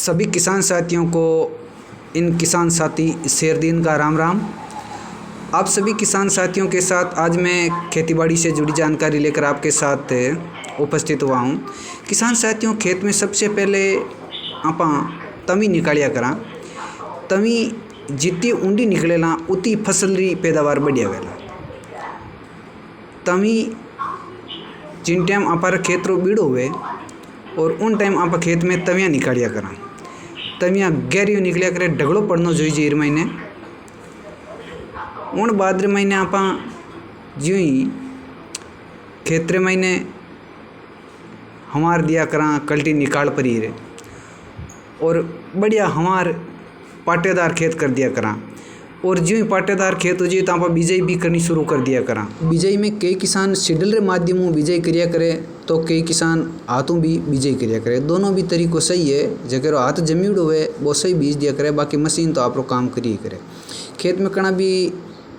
सभी किसान साथियों को इन किसान साथी शेर दिन का राम राम। आप सभी किसान साथियों के साथ आज मैं खेतीबाड़ी से जुड़ी जानकारी लेकर आपके साथ उपस्थित हुआ हूँ। किसान साथियों, खेत में सबसे पहले आप तवी निकालिया करा। तवी जितनी ऊंडी निकलेला उतनी फसल री पैदावार बढ़िया वेला। तवी जिन टाइम आप खेत रो बीड़ो हुए और उन टाइम आप खेत में तवियाँ निकालिया करा। तवियाँ गहरी निकलिया करे, ढगड़ो पड़नो जोईजे। इर महीने उन भाद्र महीने आप ज्यों ही खेतरे महीने हमार दिया करा, कल्टी निकाल परी रे और बढ़िया हमार पाटेदार खेत कर दिया करा। और ज्यों ही पाटेदार खेत हो जाए तो आप बिजाई भी करनी शुरू कर दिया करा। बिजाई में कई किसान शिडल रे माध्यमों बिजाई करिया करे तो कई किसान हाथों भी बिजाई करिया करे। दोनों भी तरीकों सही है। जगह हाथ जमीड़ हुए वो सही बीज दिया करे, बाकी मशीन तो आप काम करिए करे। खेत में कना भी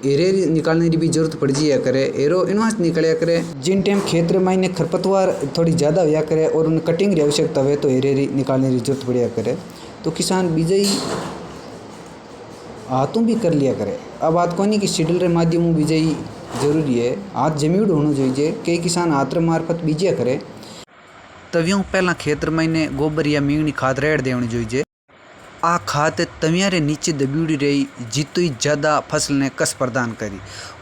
एरे निकालने की भी जरूरत पड़ जाया करे, एरो इनवास निकलिया करे। जिन टाइम खेत रे मायने खरपतवार थोड़ी ज़्यादा होया करे और उन कटिंग की आवश्यकता हुए तो एरे निकालने की जरूरत पड़िया करे, तो किसान बिजाई हाथों भी कर लिया करे। अब बात कोनी कि शिडल रे माध्यमों बिजाई जरूरी है, हाथ जमीड़ होना चाहिए। कई किसान हाथ रे मार्फत बीजिया करे। तवियों पहला खेत महीने गोबर या मींगनी खाद रेड़ देनी चाहिए। आ खाद तवियाँ रे नीचे दबीड़ी रही जितनी ही ज़्यादा फसल ने कस प्रदान करी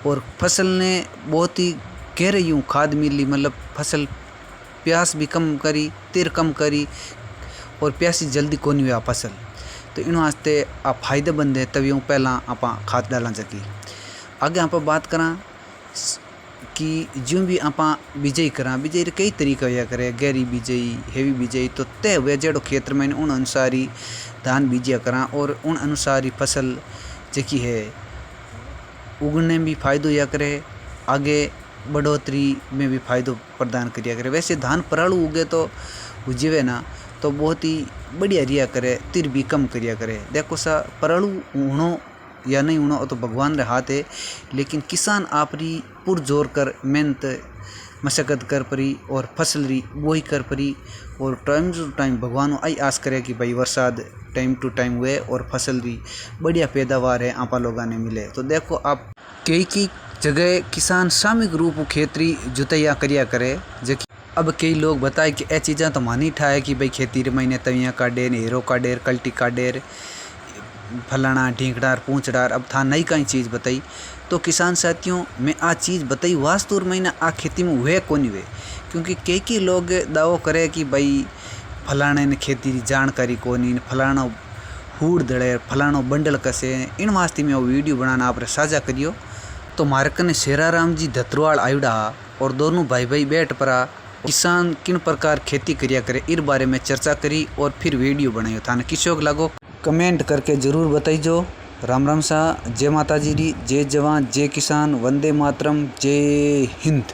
और फसल ने बहुत ही गहरे यूँ खाद मिली, मतलब फसल प्यास भी कम करी, तिर कम करी और प्यासी जल्दी कोनी हुआ फसल। तो इन वास्ते आप फायदेमंद है तवियों पहला आप खाद डालना चाहिए। आगे आप बात करा कि जो भी आप बिजाई करा, बिजाई कई तरीका हुआ करे, गहरी बिजाई, हेवी बिजाई। तो तय हुए जेड़ो खेत में उन अनुसार ही धान बीजिया करा और उन अनुसार ही फसल जी है उगने में भी फायदो या करे, आगे बढ़ोतरी में भी फायदो प्रदान करिया करे। वैसे धान परालू उगे तो उजीवे ना तो बहुत ही बढ़िया रिया करे, तिर भी कम करिया करे। देखो सा परालू होनो या नहीं होना तो भगवान रे हाथ है, लेकिन किसान आपरी पुरजोर कर मेहनत मशक्कत कर परी और फसल री वही कर परी और टाइम टू टाइम भगवान आई आस करे कि भाई बरसात टाइम टू टाइम हुए और फसल री बढ़िया पैदावार है आपा लोगों ने मिले। तो देखो आप कई जगह किसान सामूहिक रूप खेतरी जुतैया करिया करे। जबकि अब कई लोग बताए कि ए चीज़ा तो मानी ठाए कि भाई खेती रे महीने तवियाँ काटेर, हेरो काटेर, कल्टी काटेर, फलाना ढींकड़ार पूंछड़ार। अब था नई कई चीज़ बताई। तो किसान साथियों मैं आ चीज़ बताई वास्तुर महीना आ खेती में हुए कौन हुए, क्योंकि कई लोग दावो करे कि भाई फलाने ने खेती की जानकारी कोनी, फलाना हूड़ दड़े, फलानो बंडल कसे। इन वास्ते में वो वीडियो बनाना आप साझा करियो। तो मारे कने शेराराम जी धतरवाल आयुड़ा और दोनों भाई भाई बैठ परा किसान किन प्रकार खेती करिया करे इस बारे में चर्चा करी और फिर वीडियो बनाई। थाने किशोक लागो कमेंट करके ज़रूर बताइजो। राम राम सा, जय माता जी री, जय जवान, जय किसान, वंदे मातरम, जय हिंद।